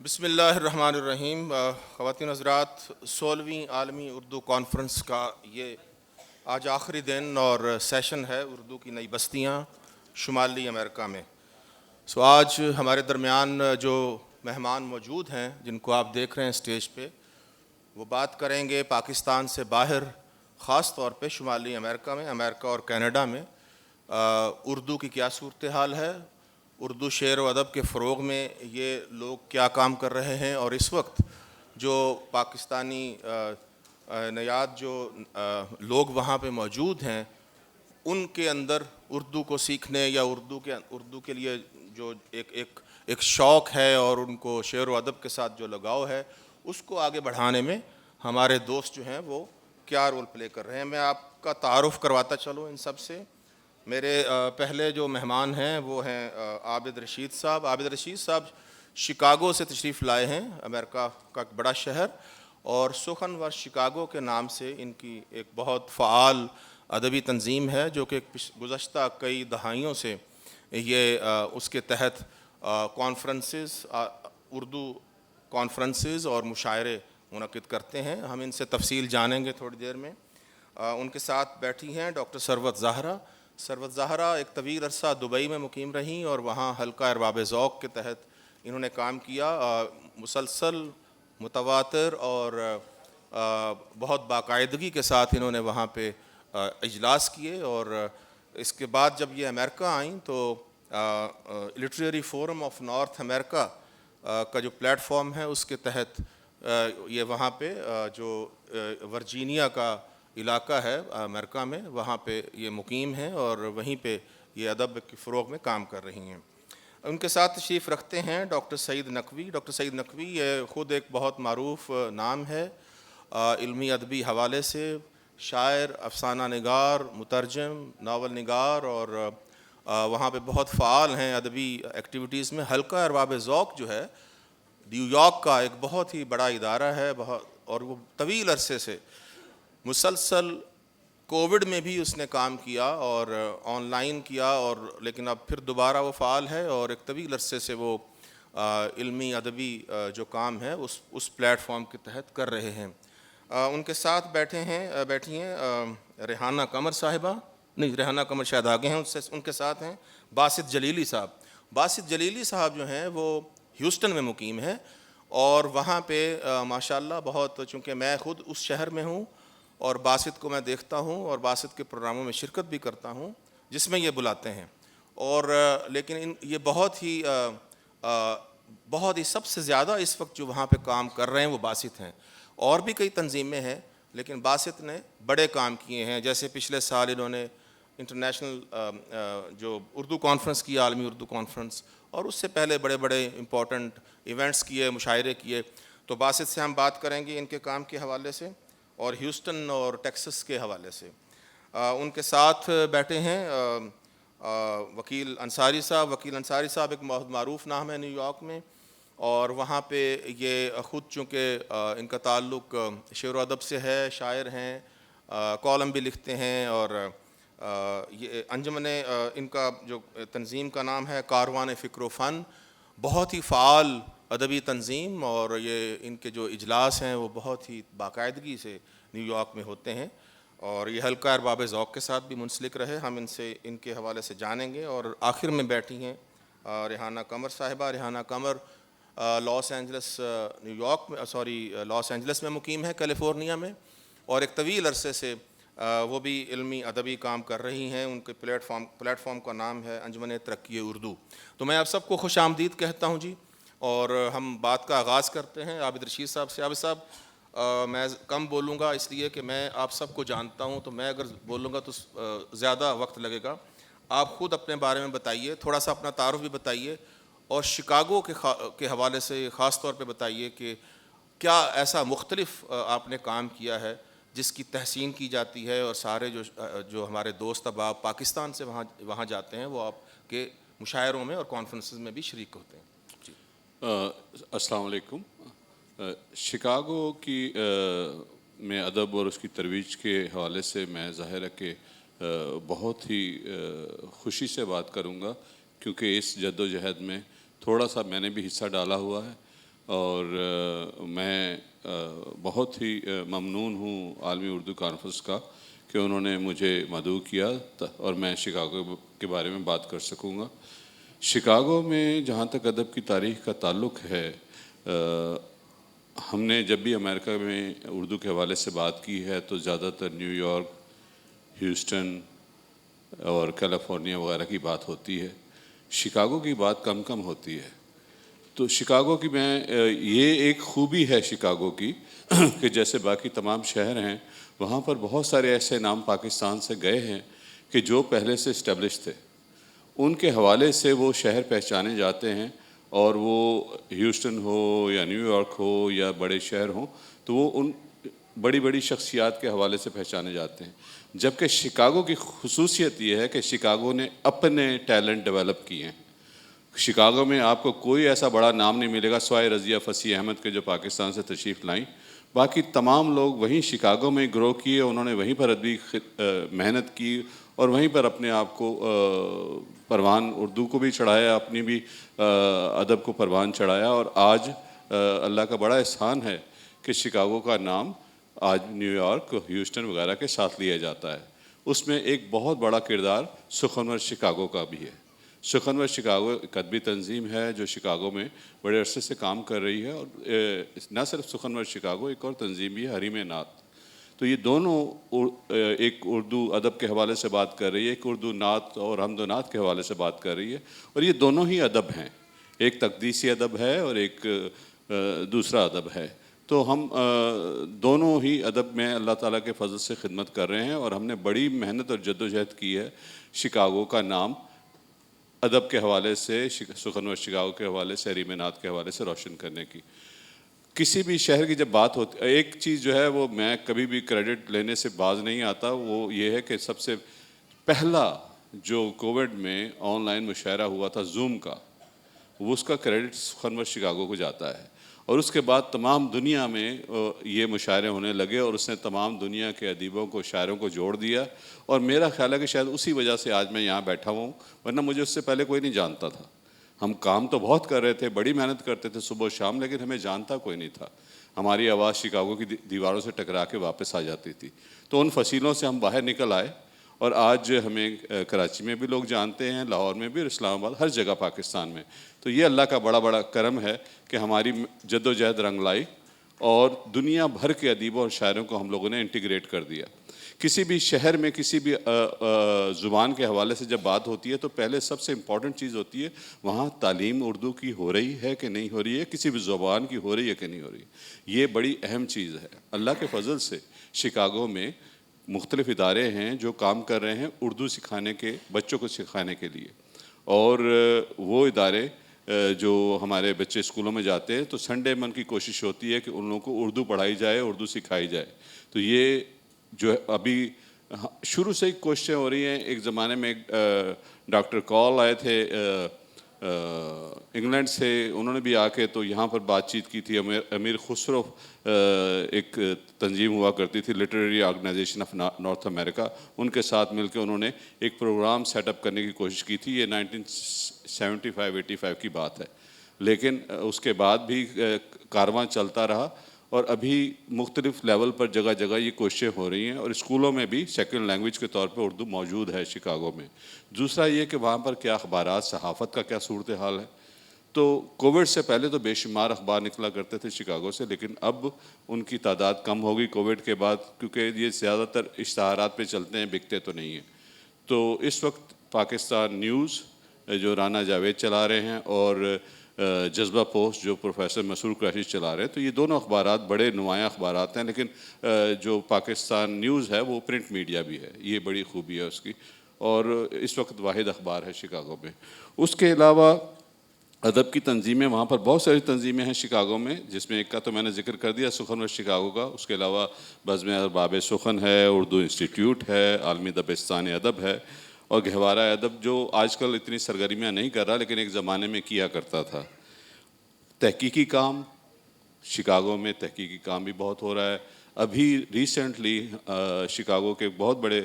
بسم اللہ الرحمن الرحیم۔ خواتین حضرات، 16ویں عالمی اردو کانفرنس کا یہ آج آخری دن اور سیشن ہے اردو کی نئی بستیاں شمالی امریکہ میں۔ آج ہمارے درمیان جو مہمان موجود ہیں جن کو آپ دیکھ رہے ہیں اسٹیج پہ، وہ بات کریں گے پاکستان سے باہر، خاص طور پہ شمالی امریکہ میں، امریکہ اور کینیڈا میں اردو کی کیا صورتحال ہے، اردو شعر و ادب کے فروغ میں یہ لوگ کیا کام کر رہے ہیں، اور اس وقت جو پاکستانی نژاد جو لوگ وہاں پہ موجود ہیں ان کے اندر اردو کو سیکھنے یا اردو کے لیے جو ایک شوق ہے اور ان کو شعر و ادب کے ساتھ جو لگاؤ ہے، اس کو آگے بڑھانے میں ہمارے دوست جو ہیں وہ کیا رول پلے کر رہے ہیں۔ میں آپ کا تعارف کرواتا چلوں ان سب سے۔ میرے پہلے جو مہمان ہیں وہ ہیں عابد رشید صاحب۔ عابد رشید صاحب شکاگو سے تشریف لائے ہیں، امریکہ کا ایک بڑا شہر، اور سخن ور شکاگو کے نام سے ان کی ایک بہت فعال ادبی تنظیم ہے جو کہ گزشتہ کئی دہائیوں سے یہ اس کے تحت کانفرنسز، اردو کانفرنسز اور مشاعرے منعقد کرتے ہیں۔ ہم ان سے تفصیل جانیں گے تھوڑی دیر میں۔ ان کے ساتھ بیٹھی ہیں ڈاکٹر ثروت زہرا۔ ثروت زہرا ایک طویل عرصہ دبئی میں مقیم رہیں اور وہاں حلقہ ارباب ذوق کے تحت انہوں نے کام کیا، مسلسل، متواتر اور بہت باقاعدگی کے ساتھ انہوں نے وہاں پہ اجلاس کیے، اور اس کے بعد جب یہ امریکہ آئیں تو لٹریری فورم آف نارتھ امریکہ کا جو پلیٹ فارم ہے اس کے تحت یہ وہاں پہ جو ورجینیا کا علاقہ ہے امریکہ میں، وہاں پہ یہ مقیم ہیں اور وہیں پہ یہ ادب کے فروغ میں کام کر رہی ہیں۔ ان کے ساتھ تشریف رکھتے ہیں ڈاکٹر سعید نقوی۔ ڈاکٹر سعید نقوی یہ خود ایک بہت معروف نام ہے علمی ادبی حوالے سے، شاعر، افسانہ نگار، مترجم، ناول نگار، اور وہاں پہ بہت فعال ہیں ادبی ایکٹیویٹیز میں۔ حلقہ ارباب ذوق جو ہے نیو یارک کا ایک بہت ہی بڑا ادارہ ہے، اور وہ طویل عرصے سے مسلسل کووڈ میں بھی اس نے کام کیا اور آن لائن کیا، اور لیکن اب پھر دوبارہ وہ فعال ہے اور ایک طویل عرصے سے وہ علمی ادبی جو کام ہے اس پلیٹ فارم کے تحت کر رہے ہیں۔ ان کے ساتھ بیٹھی ہیں ریحانہ قمر صاحبہ، نہیں ریحانہ قمر شاید آگے ہیں، ان کے ساتھ ہیں باسط جلیلی صاحب۔ باسط جلیلی صاحب جو ہیں وہ ہیوسٹن میں مقیم ہیں، اور وہاں پہ ماشاءاللہ بہت، چونکہ میں خود اس شہر میں ہوں اور باسط کو میں دیکھتا ہوں اور باسط کے پروگراموں میں شرکت بھی کرتا ہوں جس میں یہ بلاتے ہیں، اور لیکن یہ بہت ہی سب سے زیادہ اس وقت جو وہاں پہ کام کر رہے ہیں وہ باسط ہیں۔ اور بھی کئی تنظیمیں ہیں لیکن باسط نے بڑے کام کیے ہیں، جیسے پچھلے سال انہوں نے انٹرنیشنل جو اردو کانفرنس کی، عالمی اردو کانفرنس، اور اس سے پہلے بڑے بڑے امپورٹنٹ ایونٹس کیے، مشاعرے کیے۔ تو باسط سے ہم بات کریں گے ان کے کام کے حوالے سے اور ہیوسٹن اور ٹیکسس کے حوالے سے۔ ان کے ساتھ بیٹھے ہیں وکیل انصاری صاحب۔ وکیل انصاری صاحب ایک بہت معروف نام ہے نیو یارک میں، اور وہاں پہ یہ خود چونکہ ان کا تعلق شعر و ادب سے ہے، شاعر ہیں، کالم بھی لکھتے ہیں، اور یہ انجمن ان کا جو تنظیم کا نام ہے کاروان فکر و فن، بہت ہی فعال ادبی تنظیم، اور یہ ان کے جو اجلاس ہیں وہ بہت ہی باقاعدگی سے نیو یارک میں ہوتے ہیں، اور یہ حلقہ ارباب ذوق کے ساتھ بھی منسلک رہے۔ ہم ان کے حوالے سے جانیں گے۔ اور آخر میں بیٹھی ہیں ریحانہ قمر صاحبہ۔ ریحانہ قمر لاس اینجلس میں مقیم ہے، کیلیفورنیا میں، اور ایک طویل عرصے سے وہ بھی علمی ادبی کام کر رہی ہیں۔ ان کے پلیٹ فارم کا نام ہے انجمن ترقی اردو۔ تو میں آپ سب کو خوش آمدید کہتا ہوں جی، اور ہم بات کا آغاز کرتے ہیں عابد رشید صاحب سے۔ عابد صاحب، میں کم بولوں گا اس لیے کہ میں آپ سب کو جانتا ہوں، تو میں اگر بولوں گا تو زیادہ وقت لگے گا۔ آپ خود اپنے بارے میں بتائیے، تھوڑا سا اپنا تعارف بھی بتائیے، اور شکاگو کے حوالے سے خاص طور پہ بتائیے کہ کیا ایسا مختلف آپ نے کام کیا ہے جس کی تحسین کی جاتی ہے، اور سارے جو ہمارے دوست احباب پاکستان سے وہاں جاتے ہیں وہ آپ کے مشاعروں میں اور کانفرنسز میں بھی شریک ہوتے ہیں۔ جی السلام علیکم۔ شکاگو کی میں ادب اور اس کی ترویج کے حوالے سے میں ظاہر ہے کہ بہت ہی خوشی سے بات کروں گا، کیونکہ اس جد و جہد میں تھوڑا سا میں نے بھی حصہ ڈالا ہوا ہے، اور میں بہت ہی ممنون ہوں عالمی اردو کانفرنس کا کہ انہوں نے مجھے مدعو کیا اور میں شکاگو کے بارے میں بات کر سکوں گا. شکاگو میں جہاں تک ادب کی تاریخ کا تعلق ہے، ہم نے جب بھی امریکہ میں اردو کے حوالے سے بات کی ہے تو زیادہ تر نیو یارک، ہیوسٹن اور کیلیفورنیا وغیرہ کی بات ہوتی ہے. شکاگو کی بات کم کم ہوتی ہے. تو شکاگو کی یہ ایک خوبی ہے شکاگو کی کہ جیسے باقی تمام شہر ہیں، وہاں پر بہت سارے ایسے نام پاکستان سے گئے ہیں کہ جو پہلے سے اسٹیبلش تھے، ان کے حوالے سے وہ شہر پہچانے جاتے ہیں. اور وہ ہیوسٹن ہو یا نیو یارک ہو یا بڑے شہر ہوں تو وہ ان بڑی بڑی شخصیات کے حوالے سے پہچانے جاتے ہیں. جبکہ شکاگو کی خصوصیت یہ ہے کہ شکاگو نے اپنے ٹیلنٹ ڈیولپ کیے ہیں. شکاگو میں آپ کو کوئی ایسا بڑا نام نہیں ملے گا سوائے رضیہ فصیح احمد کے جو پاکستان سے تشریف لائیں. باقی تمام لوگ وہیں شکاگو میں گرو کیے، انہوں نے وہیں پر ادبی محنت کی اور وہیں پر اپنے آپ کو پروان اردو کو بھی چڑھایا، اپنی بھی ادب کو پروان چڑھایا. اور آج اللہ کا بڑا احسان ہے کہ شکاگو کا نام آج نیو یارک، ہیوسٹن وغیرہ کے ساتھ لیا جاتا ہے. اس میں ایک بہت بڑا کردار سخنور شکاگو کا بھی ہے. سخنور شکاگو ایک ادبی تنظیم ہے جو شکاگو میں بڑے عرصے سے کام کر رہی ہے. اور نہ صرف سخنور شکاگو، ایک اور تنظیم بھی ہے حریم نعت. تو یہ دونوں ایک اردو ادب کے حوالے سے بات کر رہی ہے، ایک اردو نعت اور حمد و نعت کے حوالے سے بات کر رہی ہے. اور یہ دونوں ہی ادب ہیں، ایک تقدیسی ادب ہے اور ایک دوسرا ادب ہے. تو ہم دونوں ہی ادب میں اللہ تعالیٰ کے فضل سے خدمت کر رہے ہیں اور ہم نے بڑی محنت اور جدوجہد کی ہے شکاگو کا نام ادب کے حوالے سے، سخنور شکاگو کے حوالے سے، حریم نعت کے حوالے سے روشن کرنے کی. کسی بھی شہر کی جب بات ہوتی، ایک چیز جو ہے وہ میں کبھی بھی کریڈٹ لینے سے باز نہیں آتا، وہ یہ ہے کہ سب سے پہلا جو کووڈ میں آن لائن مشاعرہ ہوا تھا زوم کا، وہ اس کا کریڈٹ سخنور شکاگو کو جاتا ہے. اور اس کے بعد تمام دنیا میں یہ مشاعرے ہونے لگے اور اس نے تمام دنیا کے ادیبوں کو، شاعروں کو جوڑ دیا. اور میرا خیال ہے کہ شاید اسی وجہ سے آج میں یہاں بیٹھا ہوں، ورنہ مجھے اس سے پہلے کوئی نہیں جانتا تھا. ہم کام تو بہت کر رہے تھے، بڑی محنت کرتے تھے صبح و شام، لیکن ہمیں جانتا کوئی نہیں تھا. ہماری آواز شکاگو کی دیواروں سے ٹکرا کے واپس آ جاتی تھی. تو ان فصیلوں سے ہم باہر نکل آئے اور آج ہمیں کراچی میں بھی لوگ جانتے ہیں، لاہور میں بھی اور اسلام آباد، ہر جگہ پاکستان میں. تو یہ اللہ کا بڑا بڑا کرم ہے کہ ہماری جد و جہد رنگ لائی اور دنیا بھر کے ادیبوں اور شاعروں کو ہم لوگوں نے انٹیگریٹ کر دیا. کسی بھی شہر میں کسی بھی زبان کے حوالے سے جب بات ہوتی ہے تو پہلے سب سے امپورٹنٹ چیز ہوتی ہے وہاں تعلیم اردو کی ہو رہی ہے کہ نہیں ہو رہی ہے، کسی بھی زبان کی ہو رہی ہے کہ نہیں ہو رہی ہے. یہ بڑی اہم چیز ہے. اللہ کے فضل سے شکاگو میں مختلف ادارے ہیں جو کام کر رہے ہیں اردو سکھانے کے، بچوں کو سکھانے کے لیے. اور وہ ادارے جو ہمارے بچے اسکولوں میں جاتے ہیں تو سنڈے میں ان کی کوشش ہوتی ہے کہ ان لوگوں کو اردو پڑھائی جائے، اردو سکھائی جائے. تو یہ جو ابھی شروع سے ہی کوششیں ہو رہی ہیں. ایک زمانے میں ایک ڈاکٹر کال آئے تھے انگلینڈ سے، انہوں نے بھی آ کے تو یہاں پر بات چیت کی تھی. امیر خسرو ایک تنظیم ہوا کرتی تھی لٹریری آرگنائزیشن آف نارتھ امریکہ، ان کے ساتھ مل کے انہوں نے ایک پروگرام سیٹ اپ کرنے کی کوشش کی تھی. یہ 1975-85 کی بات ہے. لیکن اس کے بعد بھی کارواں چلتا رہا اور ابھی مختلف لیول پر جگہ جگہ یہ کوششیں ہو رہی ہیں اور اسکولوں میں بھی سیکنڈ لینگویج کے طور پہ اردو موجود ہے شکاگو میں. دوسرا یہ کہ وہاں پر کیا اخبارات، صحافت کا کیا صورتحال ہے. تو کووڈ سے پہلے تو بے شمار اخبار نکلا کرتے تھے شکاگو سے، لیکن اب ان کی تعداد کم ہو گئی کووڈ کے بعد، کیونکہ یہ زیادہ تر اشتہارات پہ چلتے ہیں، بکتے تو نہیں ہیں. تو اس وقت پاکستان نیوز جو رانا جاوید چلا رہے ہیں اور جذبہ پوسٹ جو پروفیسر مسرور قریشی چلا رہے ہیں، تو یہ دونوں اخبارات بڑے نمایاں اخبارات ہیں. لیکن جو پاکستان نیوز ہے وہ پرنٹ میڈیا بھی ہے، یہ بڑی خوبی ہے اس کی، اور اس وقت واحد اخبار ہے شکاگو میں. اس کے علاوہ ادب کی تنظیمیں، وہاں پر بہت ساری تنظیمیں ہیں شکاگو میں، جس میں ایک کا تو میں نے ذکر کر دیا سخنور شکاگو کا. اس کے علاوہ بزم ارباب سخن ہے، اردو انسٹیٹیوٹ ہے، عالمی دبستان ادب ہے اور گہوارہ ادب جو آج کل اتنی سرگرمیاں نہیں کر رہا لیکن ایک زمانے میں کیا کرتا تھا. تحقیقی کام، شکاگو میں تحقیقی کام بھی بہت ہو رہا ہے. ابھی ریسنٹلی شکاگو کے بہت بڑے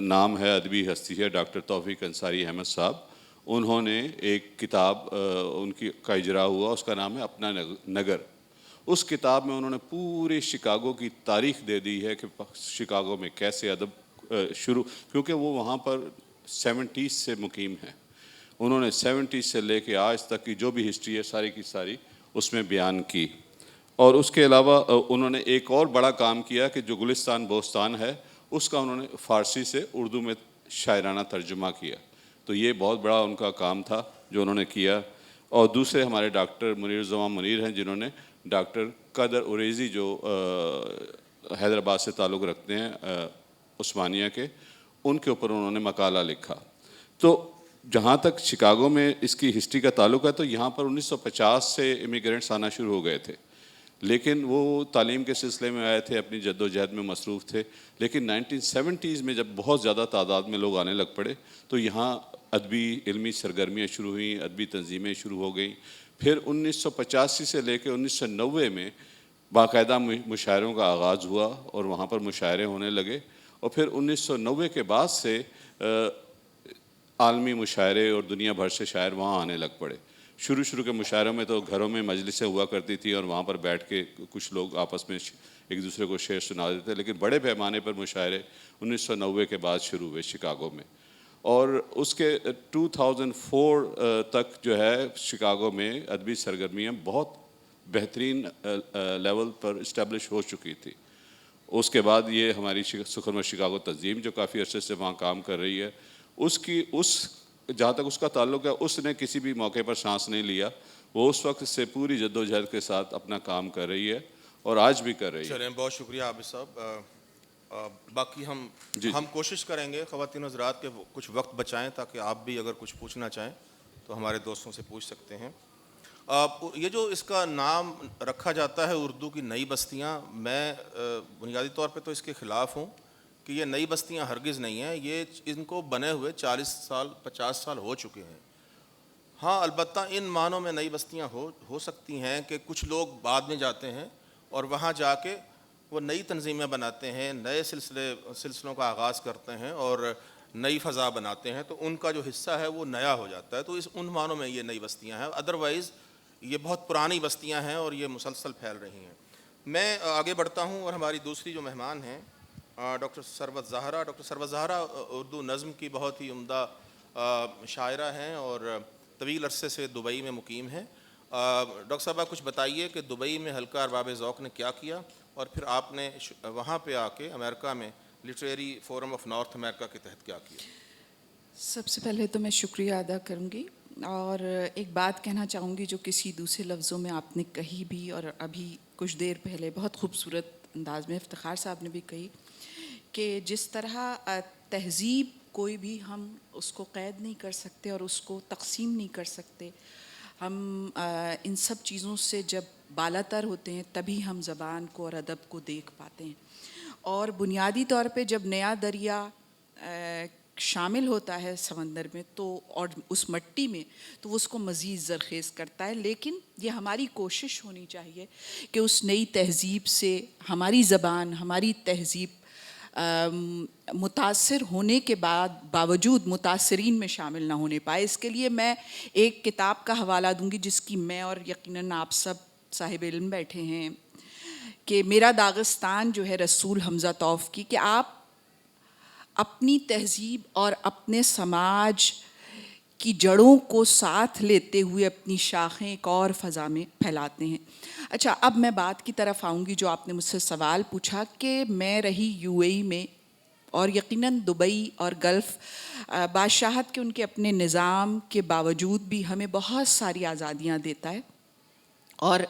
نام ہے، ادبی ہستی ہے ڈاکٹر توفیق انصاری احمد صاحب. انہوں نے ایک کتاب ان کی کا اجرا ہوا، اس کا نام ہے اپنا نگر. اس کتاب میں انہوں نے پورے شکاگو کی تاریخ دے دی ہے کہ شکاگو میں کیسے ادب شروع، کیونکہ وہ وہاں پر 70s سے مقیم ہیں. انہوں نے 70s سے لے کے آج تک کی جو بھی ہسٹری ہے ساری کی ساری اس میں بیان کی. اور اس کے علاوہ انہوں نے ایک اور بڑا کام کیا کہ جو گلستان بوستان ہے اس کا انہوں نے فارسی سے اردو میں شاعرانہ ترجمہ کیا. تو یہ بہت بڑا ان کا کام تھا جو انہوں نے کیا. اور دوسرے ہمارے ڈاکٹر منیر زمان منیر ہیں، جنہوں نے ڈاکٹر قدر اوریزی جو حیدرآباد سے تعلق رکھتے ہیں عثمانیہ کے، ان کے اوپر انہوں نے مقالہ لکھا. تو جہاں تک شکاگو میں اس کی ہسٹری کا تعلق ہے تو یہاں پر 1950 سے امیگرینٹس آنا شروع ہو گئے تھے، لیکن وہ تعلیم کے سلسلے میں آئے تھے، اپنی جد و جہد میں مصروف تھے. لیکن 1970s میں جب بہت زیادہ تعداد میں لوگ آنے لگ پڑے تو یہاں ادبی علمی سرگرمیاں شروع ہوئیں، ادبی تنظیمیں شروع ہو گئیں. پھر 1985 سے لے کے 1990 میں باقاعدہ مشاعروں کا آغاز ہوا اور وہاں پر مشاعرے ہونے لگے. اور پھر 1990 کے بعد سے عالمی مشاعرے اور دنیا بھر سے شاعر وہاں آنے لگ پڑے. شروع کے مشاعروں میں تو گھروں میں مجلسیں ہوا کرتی تھی اور وہاں پر بیٹھ کے کچھ لوگ آپس میں ایک دوسرے کو شعر سنا دیتے، لیکن بڑے پیمانے پر مشاعرے 1990 کے بعد شروع ہوئے شکاگو میں. اور اس کے 2004 تک جو ہے شکاگو میں ادبی سرگرمیاں بہت بہترین لیول پر اسٹیبلش ہو چکی تھی. اس کے بعد یہ ہماری سکھرمت شکاگو تنظیم جو کافی عرصے سے وہاں کام کر رہی ہے، جہاں تک اس کا تعلق ہے اس نے کسی بھی موقع پر سانس نہیں لیا. وہ اس وقت سے پوری جد و جہد کے ساتھ اپنا کام کر رہی ہے اور آج بھی کر رہی ہے. چلیں، بہت شکریہ عابد صاحب. باقی ہم کوشش کریں گے خواتین حضرات کے کچھ وقت بچائیں تاکہ آپ بھی اگر کچھ پوچھنا چاہیں تو ہمارے دوستوں سے پوچھ سکتے ہیں. یہ جو اس کا نام رکھا جاتا ہے اردو کی نئی بستیاں، میں بنیادی طور پہ تو اس کے خلاف ہوں کہ یہ نئی بستیاں ہرگز نہیں ہیں. یہ ان کو بنے ہوئے 40 سال 50 سال ہو چکے ہیں. ہاں البتہ ان معنوں میں نئی بستیاں ہو سکتی ہیں کہ کچھ لوگ بعد میں جاتے ہیں اور وہاں جا کے وہ نئی تنظیمیں بناتے ہیں، نئے سلسلوں کا آغاز کرتے ہیں اور نئی فضا بناتے ہیں، تو ان کا جو حصہ ہے وہ نیا ہو جاتا ہے. تو ان معنوں میں یہ نئی بستیاں ہیں. ادروائز یہ بہت پرانی بستیاں ہیں اور یہ مسلسل پھیل رہی ہیں. میں آگے بڑھتا ہوں اور ہماری دوسری جو مہمان ہیں ڈاکٹر ثروت زہرا. ڈاکٹر ثروت زہرا اردو نظم کی بہت ہی عمدہ شاعرہ ہیں اور طویل عرصے سے دبئی میں مقیم ہیں. ڈاکٹر صاحبہ کچھ بتائیے کہ دبئی میں حلقہ ارباب ذوق نے کیا کیا اور پھر آپ نے وہاں پہ آ کے امریکہ میں لٹریری فورم آف نارتھ امریکہ کے تحت کیا کیا؟ سب سے پہلے تو میں شکریہ ادا کروں گی اور ایک بات کہنا چاہوں گی جو کسی دوسرے لفظوں میں آپ نے کہی بھی اور ابھی کچھ دیر پہلے بہت خوبصورت انداز میں افتخار صاحب نے بھی کہی کہ جس طرح تہذیب کوئی بھی ہم اس کو قید نہیں کر سکتے اور اس کو تقسیم نہیں کر سکتے. ہم ان سب چیزوں سے جب بالا تر ہوتے ہیں تبھی ہم زبان کو اور ادب کو دیکھ پاتے ہیں. اور بنیادی طور پہ جب نیا دریا شامل ہوتا ہے سمندر میں تو اور اس مٹی میں تو اس کو مزید زرخیز کرتا ہے. لیکن یہ ہماری کوشش ہونی چاہیے کہ اس نئی تہذیب سے ہماری زبان ہماری تہذیب متاثر ہونے کے باوجود متاثرین میں شامل نہ ہونے پائے. اس کے لیے میں ایک کتاب کا حوالہ دوں گی جس کی میں اور یقیناً آپ سب صاحب علم بیٹھے ہیں کہ میرا داغستان جو ہے رسول حمزہ طوف کی، کہ آپ اپنی تہذیب اور اپنے سماج کی جڑوں کو ساتھ لیتے ہوئے اپنی شاخیں ایک اور فضا میں پھیلاتے ہیں. اچھا، اب میں بات کی طرف آؤں گی جو آپ نے مجھ سے سوال پوچھا کہ میں رہی UAE میں اور یقیناً دبئی اور گلف بادشاہت کے ان کے اپنے نظام کے باوجود بھی ہمیں بہت ساری آزادیاں دیتا ہے. اور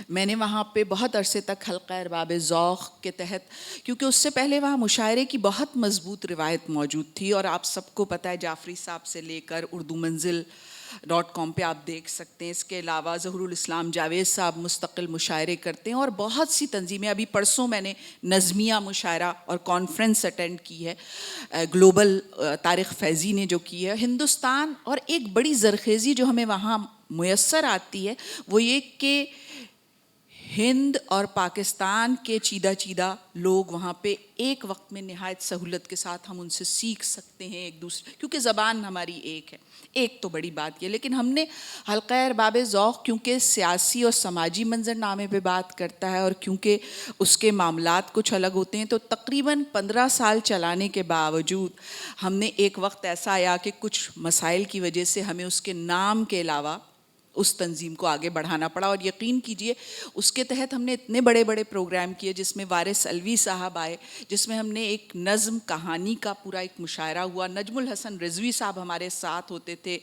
میں نے وہاں پہ بہت عرصے تک حلقہ ارباب ذوق کے تحت، کیونکہ اس سے پہلے وہاں مشاعرے کی بہت مضبوط روایت موجود تھی اور آپ سب کو پتہ ہے جعفری صاحب سے لے کر اردو منزل .com پہ آپ دیکھ سکتے ہیں. اس کے علاوہ ظہور الاسلام جاوید صاحب مستقل مشاعرے کرتے ہیں اور بہت سی تنظیمیں. ابھی پرسوں میں نے نظمیہ مشاعرہ اور کانفرنس اٹینڈ کی ہے گلوبل طارق فیضی نے جو کی ہے. ہندوستان اور ایک بڑی زرخیزی جو ہمیں وہاں میسر آتی ہے وہ یہ کہ ہند اور پاکستان کے چیدہ چیدہ لوگ وہاں پہ ایک وقت میں نہایت سہولت کے ساتھ ہم ان سے سیکھ سکتے ہیں ایک دوسرے، کیونکہ زبان ہماری ایک ہے، ایک تو بڑی بات یہ. لیکن ہم نے حلقہ ارباب ذوق کیونکہ سیاسی اور سماجی منظرنامے پہ بات کرتا ہے اور کیونکہ اس کے معاملات کچھ الگ ہوتے ہیں، تو تقریباً 15 سال چلانے کے باوجود ہم نے ایک وقت ایسا آیا کہ کچھ مسائل کی وجہ سے ہمیں اس کے نام کے علاوہ اس تنظیم کو آگے بڑھانا پڑا. اور یقین کیجئے اس کے تحت ہم نے اتنے بڑے بڑے پروگرام کیے جس میں وارث علوی صاحب آئے، جس میں ہم نے ایک نظم کہانی کا پورا ایک مشاعرہ ہوا. نجم الحسن رضوی صاحب ہمارے ساتھ ہوتے تھے،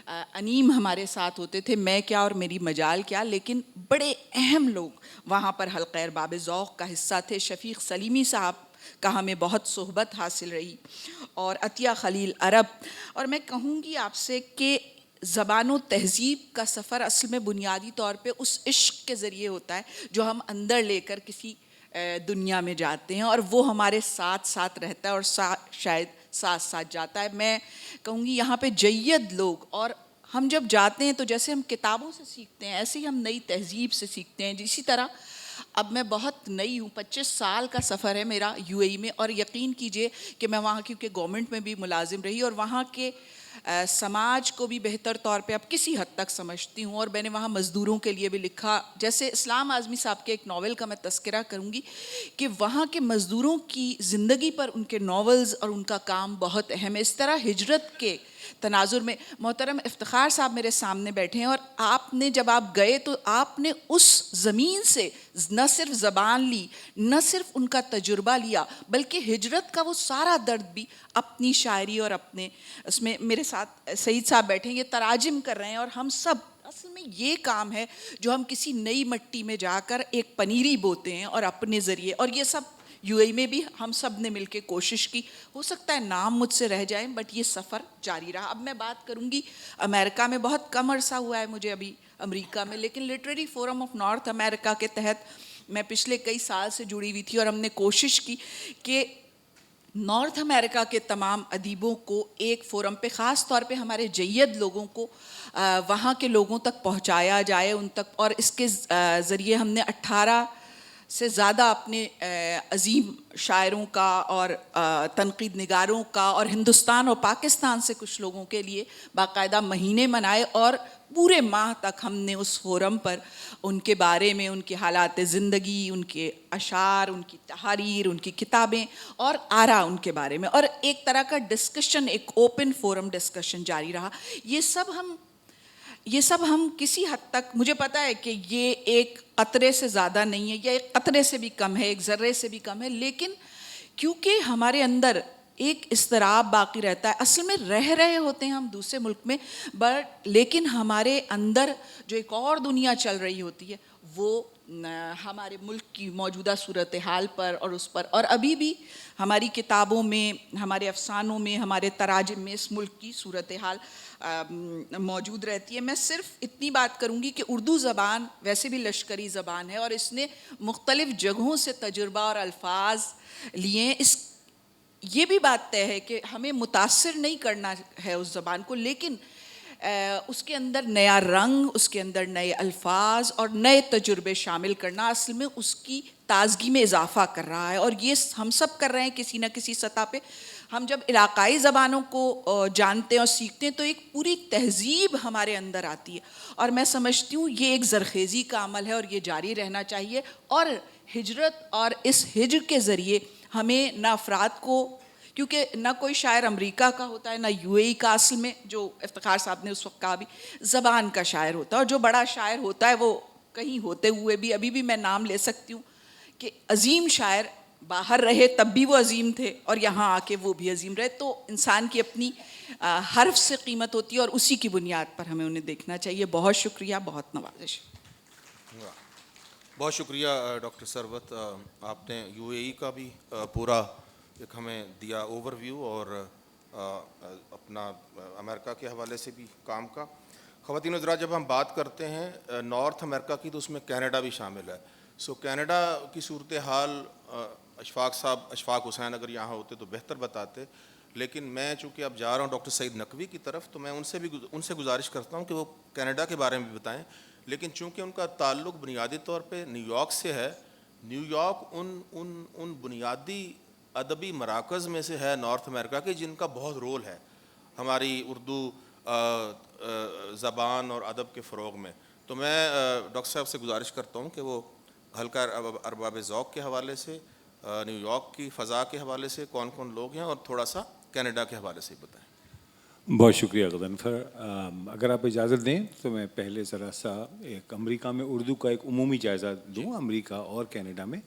انیم ہمارے ساتھ ہوتے تھے، میں کیا اور میری مجال کیا، لیکن بڑے اہم لوگ وہاں پر حلقہ ارباب ذوق کا حصہ تھے. شفیق سلیمی صاحب کا ہمیں بہت صحبت حاصل رہی، اور عطیہ خلیل عرب. اور میں کہوں گی آپ سے کہ زبان و تہذیب کا سفر اصل میں بنیادی طور پہ اس عشق کے ذریعے ہوتا ہے جو ہم اندر لے کر کسی دنیا میں جاتے ہیں، اور وہ ہمارے ساتھ ساتھ رہتا ہے اور شاید ساتھ ساتھ جاتا ہے. میں کہوں گی یہاں پہ جید لوگ، اور ہم جب جاتے ہیں تو جیسے ہم کتابوں سے سیکھتے ہیں ایسے ہی ہم نئی تہذیب سے سیکھتے ہیں. اسی طرح اب میں بہت نئی ہوں، 25 سال کا سفر ہے میرا یو اے ای میں، اور یقین کیجئے کہ میں وہاں کیونکہ گورنمنٹ میں بھی ملازم رہی اور وہاں کے سماج کو بھی بہتر طور پہ اب کسی حد تک سمجھتی ہوں. اور میں نے وہاں مزدوروں کے لیے بھی لکھا، جیسے اسلام اعظمی صاحب کے ایک ناول کا میں تذکرہ کروں گی کہ وہاں کے مزدوروں کی زندگی پر ان کے ناولز اور ان کا کام بہت اہم ہے. اس طرح ہجرت کے تناظر میں محترم افتخار صاحب میرے سامنے بیٹھے ہیں، اور آپ نے جب آپ گئے تو آپ نے اس زمین سے نہ صرف زبان لی، نہ صرف ان کا تجربہ لیا، بلکہ ہجرت کا وہ سارا درد بھی اپنی شاعری اور اپنے اس میں. میرے ساتھ سعید صاحب بیٹھے ہیں، یہ تراجم کر رہے ہیں، اور ہم سب اصل میں یہ کام ہے جو ہم کسی نئی مٹی میں جا کر ایک پنیری بوتے ہیں اور اپنے ذریعے. اور یہ سب یو اے میں بھی ہم سب نے مل کے کوشش کی. ہو سکتا ہے نام مجھ سے رہ جائیں بٹ یہ سفر جاری رہا. اب میں بات کروں گی امریکہ میں. بہت کم عرصہ ہوا ہے مجھے ابھی امریکہ میں، لیکن لٹریری فورم آف نارتھ امریکہ کے تحت میں پچھلے کئی سال سے جڑی ہوئی تھی، اور ہم نے کوشش کی کہ نارتھ امریکہ کے تمام ادیبوں کو ایک فورم پہ، خاص طور پہ ہمارے جید لوگوں کو وہاں کے لوگوں تک پہنچایا جائے ان تک. اور اس کے ذریعے ہم نے 18 سے زیادہ اپنے عظیم شاعروں کا اور تنقید نگاروں کا اور ہندوستان اور پاکستان سے کچھ لوگوں کے لیے باقاعدہ مہینے منائے، اور پورے ماہ تک ہم نے اس فورم پر ان کے بارے میں، ان کے حالات زندگی، ان کے اشعار، ان کی تحاریر، ان کی کتابیں اور آرا ان کے بارے میں، اور ایک طرح کا ڈسکشن، ایک اوپن فورم ڈسکشن جاری رہا. یہ سب ہم کسی حد تک، مجھے پتا ہے کہ یہ ایک قطرے سے زیادہ نہیں ہے، یا ایک قطرے سے بھی کم ہے، ایک ذرے سے بھی کم ہے، لیکن کیونکہ ہمارے اندر ایک اضطراب باقی رہتا ہے. اصل میں رہ رہے ہوتے ہیں ہم دوسرے ملک میں، بٹ لیکن ہمارے اندر جو ایک اور دنیا چل رہی ہوتی ہے وہ ہمارے ملک کی موجودہ صورتحال پر اور اس پر، اور ابھی بھی ہماری کتابوں میں، ہمارے افسانوں میں، ہمارے تراجم میں اس ملک کی صورتحال موجود رہتی ہے. میں صرف اتنی بات کروں گی کہ اردو زبان ویسے بھی لشکری زبان ہے، اور اس نے مختلف جگہوں سے تجربہ اور الفاظ لیے. یہ بھی بات طے ہے کہ ہمیں متاثر نہیں کرنا ہے اس زبان کو، لیکن اس کے اندر نیا رنگ، اس کے اندر نئے الفاظ اور نئے تجربے شامل کرنا اصل میں اس کی تازگی میں اضافہ کر رہا ہے. اور یہ ہم سب کر رہے ہیں کسی نہ کسی سطح پہ. ہم جب علاقائی زبانوں کو جانتے ہیں اور سیکھتے ہیں تو ایک پوری تہذیب ہمارے اندر آتی ہے، اور میں سمجھتی ہوں یہ ایک زرخیزی کا عمل ہے اور یہ جاری رہنا چاہیے. اور ہجرت اور اس ہجر کے ذریعے ہمیں نہ افراد کو، کیونکہ نہ کوئی شاعر امریکہ کا ہوتا ہے نہ یو اے ای کا، اصل میں جو افتخار صاحب نے اس وقت کہا بھی زبان کا شاعر ہوتا ہے، اور جو بڑا شاعر ہوتا ہے وہ کہیں ہوتے ہوئے بھی، ابھی بھی میں نام لے سکتی ہوں کہ عظیم شاعر باہر رہے تب بھی وہ عظیم تھے اور یہاں آ کے وہ بھی عظیم رہے. تو انسان کی اپنی حرف سے قیمت ہوتی ہے اور اسی کی بنیاد پر ہمیں انہیں دیکھنا چاہیے. بہت شکریہ، بہت نوازش. بہت شکریہ ڈاکٹر ثروت. آپ نے یو اے ای کا بھی پورا ایک ہمیں دیا اوور ویو، اور اپنا امریکہ کے حوالے سے بھی کام کا. خواتین و حضرات، جب ہم بات کرتے ہیں نارتھ امریکہ کی تو اس میں کینیڈا بھی شامل ہے. سو کینیڈا کی صورتحال اشفاق حسین اگر یہاں ہوتے تو بہتر بتاتے، لیکن میں چونکہ اب جا رہا ہوں ڈاکٹر سعید نقوی کی طرف، تو میں ان سے گزارش کرتا ہوں کہ وہ کینیڈا کے بارے میں بھی بتائیں. لیکن چونکہ ان کا تعلق بنیادی طور پہ نیو یارک سے ہے، نیو یارک ان بنیادی ادبی مراکز میں سے ہے نارتھ امریکہ کے جن کا بہت رول ہے ہماری اردو زبان اور ادب کے فروغ میں. تو میں ڈاکٹر صاحب سے گزارش کرتا ہوں کہ وہ حلقہ ارباب ذوق کے حوالے سے، نیو یارک کی فضا کے حوالے سے کون کون لوگ ہیں، اور تھوڑا سا کینیڈا کے حوالے سے بتائیں. بہت شکریہ غضنفر. اگر آپ اجازت دیں تو میں پہلے ذرا سا ایک امریکہ میں اردو کا ایک عمومی جائزہ دوں، امریکہ اور کینیڈا میں.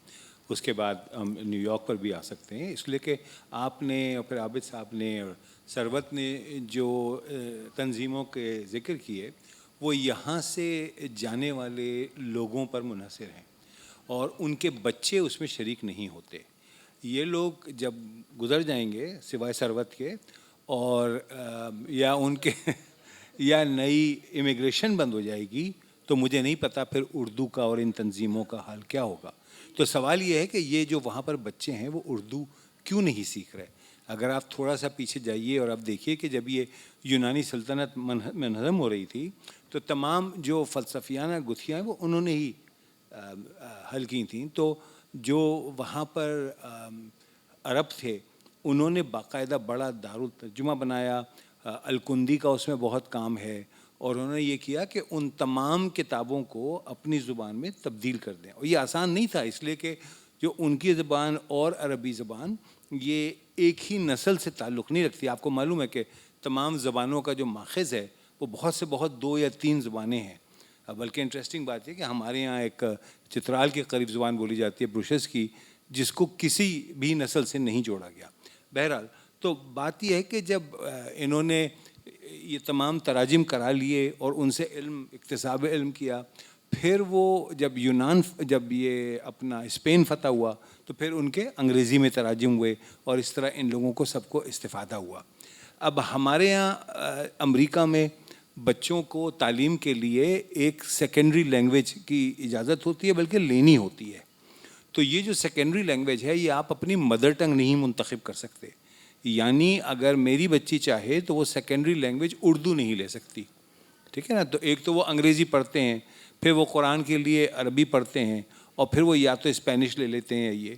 اس کے بعد ہم نیو یارک پر بھی آ سکتے ہیں، اس لیے کہ آپ نے اور پھر عابد صاحب نے اور ثروت نے جو تنظیموں کے ذکر کیے وہ یہاں سے جانے والے لوگوں پر منحصر ہیں اور ان کے بچے اس میں شریک نہیں ہوتے. یہ لوگ جب گزر جائیں گے سوائے ثروت کے، اور یا ان کے یا نئی امیگریشن بند ہو جائے گی، تو مجھے نہیں پتا پھر اردو کا اور ان تنظیموں کا حال کیا ہوگا. تو سوال یہ ہے کہ یہ جو وہاں پر بچے ہیں وہ اردو کیوں نہیں سیکھ رہے. اگر آپ تھوڑا سا پیچھے جائیے اور آپ دیکھیے کہ جب یہ یونانی سلطنت منہدم ہو رہی تھی تو تمام جو فلسفیانہ گتھیاں ہیں وہ انہوں نے ہی حل کی تھیں. تو جو وہاں پر عرب تھے انہوں نے باقاعدہ بڑا دارالترجمہ بنایا، الکندی کا اس میں بہت کام ہے، اور انہوں نے یہ کیا کہ ان تمام کتابوں کو اپنی زبان میں تبدیل کر دیں. اور یہ آسان نہیں تھا، اس لیے کہ جو ان کی زبان اور عربی زبان یہ ایک ہی نسل سے تعلق نہیں رکھتی. آپ کو معلوم ہے کہ تمام زبانوں کا جو ماخذ ہے وہ بہت سے بہت 2 یا 3 زبانیں ہیں. بلکہ انٹرسٹنگ بات یہ کہ ہمارے یہاں ایک چترال کے قریب زبان بولی جاتی ہے بروشس کی، جس کو کسی بھی نسل سے نہیں جوڑا گیا. بہرحال تو بات یہ ہے کہ جب انہوں نے یہ تمام تراجم کرا لیے اور ان سے اکتساب علم کیا، پھر وہ جب جب یہ اپنا اسپین فتح ہوا تو پھر ان کے انگریزی میں تراجم ہوئے، اور اس طرح ان لوگوں کو سب کو استفادہ ہوا. اب ہمارے یہاں امریکہ میں بچوں کو تعلیم کے لیے ایک سیکنڈری لینگویج کی اجازت ہوتی ہے، بلکہ لینی ہوتی ہے. تو یہ جو سیکنڈری لینگویج ہے یہ آپ اپنی مدر ٹنگ نہیں منتخب کر سکتے. یعنی اگر میری بچی چاہے تو وہ سیکنڈری لینگویج اردو نہیں لے سکتی، ٹھیک ہے نا. تو ایک تو وہ انگریزی پڑھتے ہیں، پھر وہ قرآن کے لیے عربی پڑھتے ہیں، اور پھر وہ یا تو اسپینش لے لیتے ہیں یہ.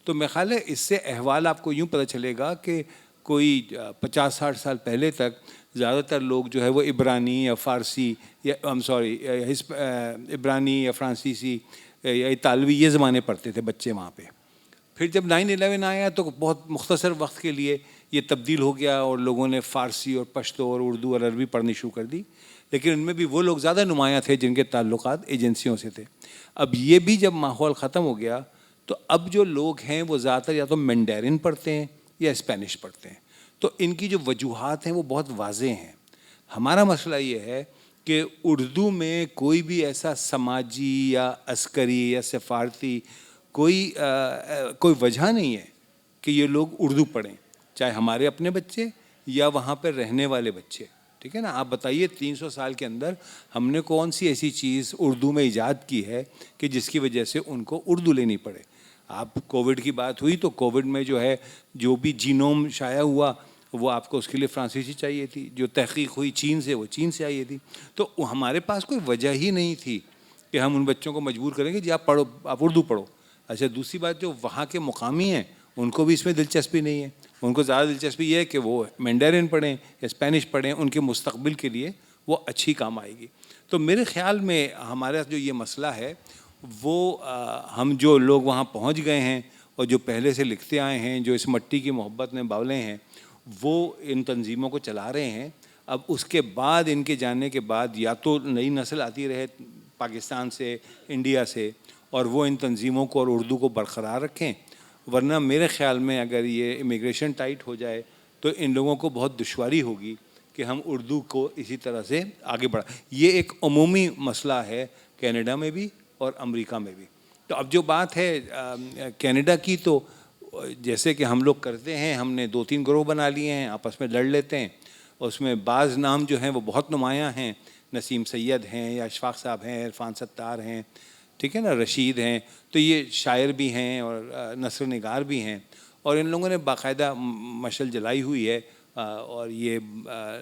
تو میرا خیال ہے اس سے احوال آپ کو یوں پتہ چلے گا کہ کوئی 50-60 سال پہلے تک زیادہ تر لوگ جو ہے وہ عبرانی یا فارسی یا عبرانی یا فرانسیسی یا اطالوی یہ زبانیں پڑھتے تھے بچے وہاں پہ. پھر جب 9/11 آیا تو بہت مختصر وقت کے لیے یہ تبدیل ہو گیا اور لوگوں نے فارسی اور پشتو اور اردو اور عربی پڑھنی شروع کر دی. لیکن ان میں بھی وہ لوگ زیادہ نمایاں تھے جن کے تعلقات ایجنسیوں سے تھے. اب یہ بھی جب ماحول ختم ہو گیا تو اب جو لوگ ہیں وہ زیادہ تر یا تو مینڈرن پڑھتے ہیں یا اسپینش پڑھتے ہیں. تو ان کی جو وجوہات ہیں وہ بہت واضح ہیں. ہمارا مسئلہ یہ ہے کہ اردو میں کوئی بھی ایسا سماجی یا عسکری یا سفارتی کوئی وجہ نہیں ہے کہ یہ لوگ اردو پڑھیں، چاہے ہمارے اپنے بچے یا وہاں پہ رہنے والے بچے. ٹھیک ہے نا. آپ بتائیے 300 سال کے اندر ہم نے کون سی ایسی چیز اردو میں ایجاد کی ہے کہ جس کی وجہ سے ان کو اردو لینی پڑے. آپ کووڈ کی بات ہوئی تو کووڈ میں جو ہے جو بھی جینوم شائع ہوا وہ آپ کو اس کے لیے فرانسیسی چاہیے تھی، جو تحقیق ہوئی چین سے وہ چین سے آئی تھی. تو ہمارے پاس کوئی وجہ ہی نہیں تھی کہ ہم ان بچوں کو مجبور کریں گے جی آپ پڑھو، آپ اردو پڑھو. اچھا دوسری بات جو وہاں کے مقامی ہیں ان کو بھی اس میں دلچسپی نہیں ہے. ان کو زیادہ دلچسپی یہ ہے کہ وہ مینڈرن پڑھیں یا اسپینش پڑھیں، ان کے مستقبل کے لیے وہ اچھی کام آئے گی. تو میرے خیال میں ہمارا جو یہ مسئلہ ہے وہ ہم جو لوگ وہاں پہنچ گئے ہیں اور جو پہلے سے لکھتے آئے ہیں، جو اس مٹی کی محبت میں باولے ہیں، وہ ان تنظیموں کو چلا رہے ہیں. اب اس کے بعد ان کے جانے کے بعد یا تو نئی نسل آتی رہے پاکستان سے، انڈیا سے، اور وہ ان تنظیموں کو اور اردو کو برقرار رکھیں، ورنہ میرے خیال میں اگر یہ امیگریشن ٹائٹ ہو جائے تو ان لوگوں کو بہت دشواری ہوگی کہ ہم اردو کو اسی طرح سے آگے بڑھا. یہ ایک عمومی مسئلہ ہے کینیڈا میں بھی اور امریکہ میں بھی. تو اب جو بات ہے کینیڈا کی، تو جیسے کہ ہم لوگ کرتے ہیں، ہم نے 2-3 گروہ بنا لیے ہیں، آپس میں لڑ لیتے ہیں. اس میں بعض نام جو ہیں وہ بہت نمایاں ہیں، نسیم سید ہیں یا اشفاق صاحب ہیں، عرفان ستار ہیں، ٹھیک ہے نا، رشید ہیں. تو یہ شاعر بھی ہیں اور نثر نگار بھی ہیں، اور ان لوگوں نے باقاعدہ مشعل جلائی ہوئی ہے اور یہ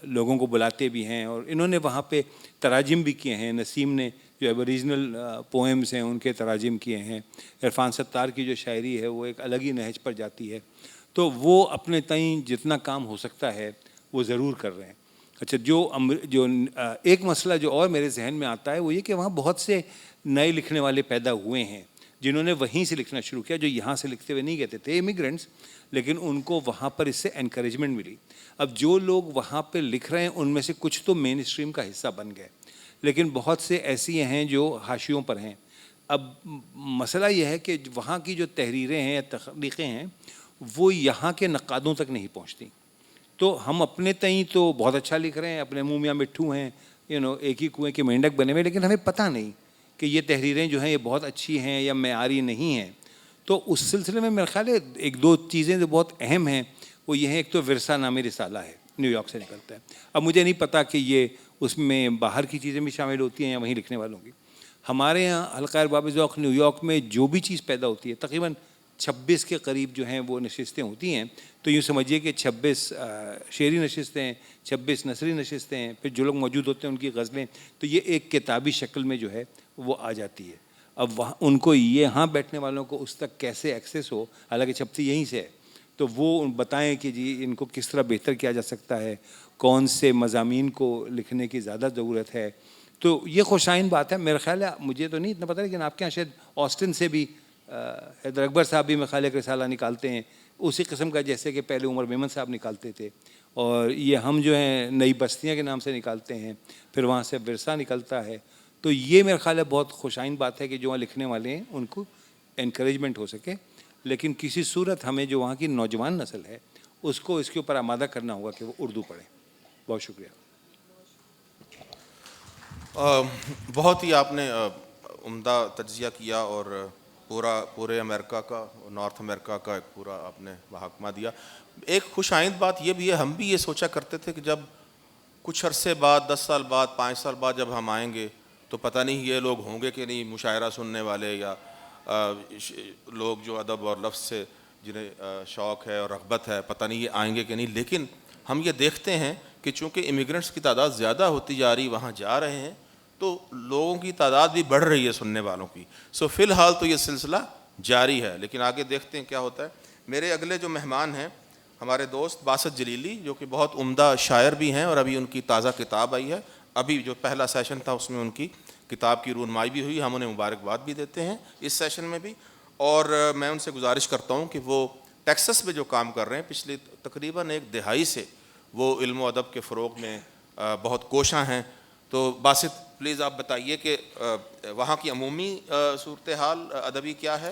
لوگوں کو بلاتے بھی ہیں. اور انہوں نے وہاں پہ تراجم بھی کیے ہیں. نسیم نے جو ایبوریجنل پوئمز ہیں ان کے تراجم کیے ہیں. عرفان ستار کی جو شاعری ہے وہ ایک الگ ہی نہج پر جاتی ہے. تو وہ اپنے تئیں جتنا کام ہو سکتا ہے وہ ضرور کر رہے ہیں. اچھا جو ایک مسئلہ جو اور میرے ذہن میں آتا ہے وہ یہ کہ وہاں بہت سے نئے لکھنے والے پیدا ہوئے ہیں جنہوں نے وہیں سے لکھنا شروع کیا, جو یہاں سے لکھتے ہوئے نہیں کہتے تھے, امیگرینٹس, لیکن ان کو وہاں پر اس سے انکریجمنٹ ملی. اب جو لوگ وہاں پہ لکھ رہے ہیں ان میں سے کچھ تو مین اسٹریم کا حصہ بن گئے, لیکن بہت سے ایسی ہیں جو حاشیوں پر ہیں. اب مسئلہ یہ ہے کہ وہاں کی جو تحریریں ہیں یا تخلیقیں ہیں وہ یہاں کے نقادوں تک نہیں پہنچتی. تو ہم اپنے تئیں تو بہت اچھا لکھ رہے ہیں, اپنے منہ میاں مٹھو ہیں, ایک ہی کنویں کے مینڈک بنے ہوئے, لیکن ہمیں پتہ نہیں کہ یہ تحریریں جو ہیں یہ بہت اچھی ہیں یا معیاری نہیں ہیں. تو اس سلسلے میں میرا خیال ہے ایک دو چیزیں جو بہت اہم ہیں وہ یہ ہیں. ایک تو ورثہ نامی رسالہ ہے, نیو یارک سے نکلتا ہے. اب مجھے نہیں پتہ کہ یہ اس میں باہر کی چیزیں بھی شامل ہوتی ہیں یا وہیں لکھنے والوں کی. ہمارے یہاں حلقہ ارباب ذوق نیو یارک میں جو بھی چیز پیدا ہوتی ہے تقریباً 26 کے قریب جو ہیں وہ نشستیں ہوتی ہیں. تو یوں سمجھیے کہ 26 شعری نشستیں ہیں, 26 نثری نشستیں ہیں, پھر جو لوگ موجود ہوتے ہیں ان کی غزلیں, تو یہ ایک کتابی شکل میں جو ہے وہ آ جاتی ہے. اب وہاں ان کو یہاں بیٹھنے والوں کو اس تک کیسے ایکسیس ہو, حالانکہ چھپتی یہیں سے ہے, تو وہ بتائیں کہ جی ان کو کس طرح بہتر کیا جا سکتا ہے, کون سے مضامین کو لکھنے کی زیادہ ضرورت ہے. تو یہ خوشائن بات ہے. میرا خیال ہے, مجھے تو نہیں اتنا پتہ, لیکن آپ کے یہاں شاید آسٹن سے بھی حیدر اکبر صاحب بھی میرا خیال ہے رسالہ نکالتے ہیں اسی قسم کا جیسے کہ پہلے عمر میمن صاحب نکالتے تھے, اور یہ ہم جو ہیں نئی بستیاں کے نام سے نکالتے ہیں, پھر وہاں سے ورثہ نکلتا ہے. تو یہ میرا خیال ہے بہت خوشائن بات ہے کہ جو وہاں لکھنے والے ہیں ان کو انکریجمنٹ ہو سکے. لیکن کسی صورت ہمیں جو وہاں کی نوجوان نسل ہے اس کو اس کے اوپر آمادہ کرنا ہوگا کہ وہ اردو پڑھیں. بہت شکریہ. بہت ہی آپ نے عمدہ تجزیہ کیا اور پورے امریکہ کا, نارتھ امریکہ کا ایک پورا آپ نے محاکمہ دیا. ایک خوش آئند بات یہ بھی ہے, ہم بھی یہ سوچا کرتے تھے کہ جب کچھ عرصے بعد 10 سال بعد 5 سال بعد جب ہم آئیں گے تو پتہ نہیں یہ لوگ ہوں گے کہ نہیں مشاعرہ سننے والے, یا لوگ جو ادب اور لفظ سے جنہیں شوق ہے اور رغبت ہے, پتہ نہیں یہ آئیں گے کہ نہیں. لیکن ہم یہ دیکھتے ہیں کہ چونکہ امیگرنٹس کی تعداد زیادہ ہوتی جا رہی, وہاں جا رہے ہیں, تو لوگوں کی تعداد بھی بڑھ رہی ہے سننے والوں کی. فی الحال تو یہ سلسلہ جاری ہے, لیکن آگے دیکھتے ہیں کیا ہوتا ہے. میرے اگلے جو مہمان ہیں ہمارے دوست باسط جلیلی, جو کہ بہت عمدہ شاعر بھی ہیں, اور ابھی ان کی تازہ کتاب آئی ہے. ابھی جو پہلا سیشن تھا اس میں ان کی کتاب کی رونمائی بھی ہوئی, ہم انہیں مبارکباد بھی دیتے ہیں اس سیشن میں بھی. اور میں ان سے گزارش کرتا ہوں کہ وہ ٹیکسس میں جو کام کر رہے ہیں پچھلی تقریباً 1 دہائی سے, وہ علم و ادب کے فروغ میں بہت کوشاں ہیں. تو باسط پلیز آپ بتائیے کہ وہاں کی عمومی صورتحال ادبی کیا ہے,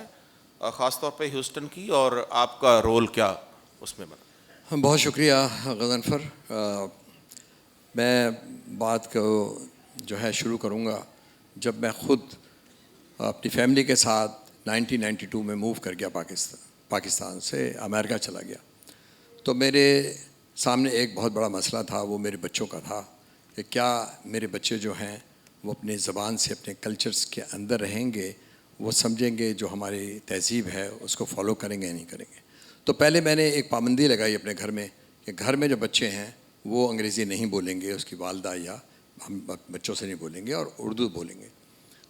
خاص طور پہ ہیوسٹن کی, اور آپ کا رول کیا اس میں بنا. بہت شکریہ غضنفر. میں بات کو جو ہے شروع کروں گا جب میں خود اپنی فیملی کے ساتھ 1992 میں موو کر گیا پاکستان سے امریکہ چلا گیا. تو میرے سامنے ایک بہت بڑا مسئلہ تھا, وہ میرے بچوں کا تھا کہ کیا میرے بچے جو ہیں وہ اپنے زبان سے اپنے کلچرز کے اندر رہیں گے, وہ سمجھیں گے جو ہماری تہذیب ہے اس کو فالو کریں گے یا نہیں کریں گے. تو پہلے میں نے ایک پابندی لگائی اپنے گھر میں کہ گھر میں جو بچے ہیں وہ انگریزی نہیں بولیں گے, اس کی والدہ یا ہم بچوں سے نہیں بولیں گے, اور اردو بولیں گے.